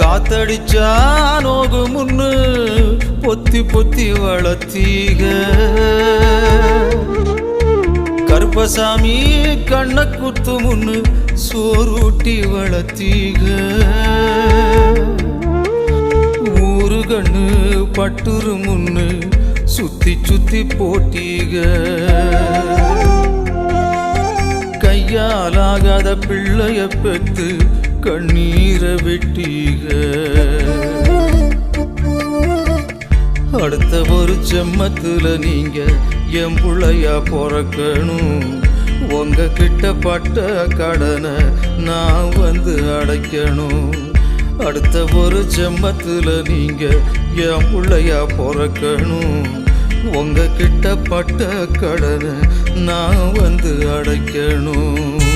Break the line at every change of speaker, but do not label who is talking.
காத்தடிச்சா நோகு முன்னு பொத்தி பொத்தி வளர்த்தீக கருப்பசாமி கண்ண குத்து முன்னு சோறுட்டி வளர்த்தீக ஊரு கண்ணு பட்டுரு முன்னு சுத்தி சுத்தி போட்டீக கையாலாகாத பிள்ளைய பெத்து கண்ணீரை வெட்டீக அடுத்த ஒரு செம்மத்துல நீங்க என் புள்ளையா பிறக்கணும் உங்க கிட்ட பட்ட கடனை நான் வந்து அடைக்கணும் அடுத்த ஒரு செம்மத்துல நீங்க என் புள்ளையா பிறக்கணும் உங்க கிட்ட பட்ட கடனை நான் வந்து அடைக்கணும்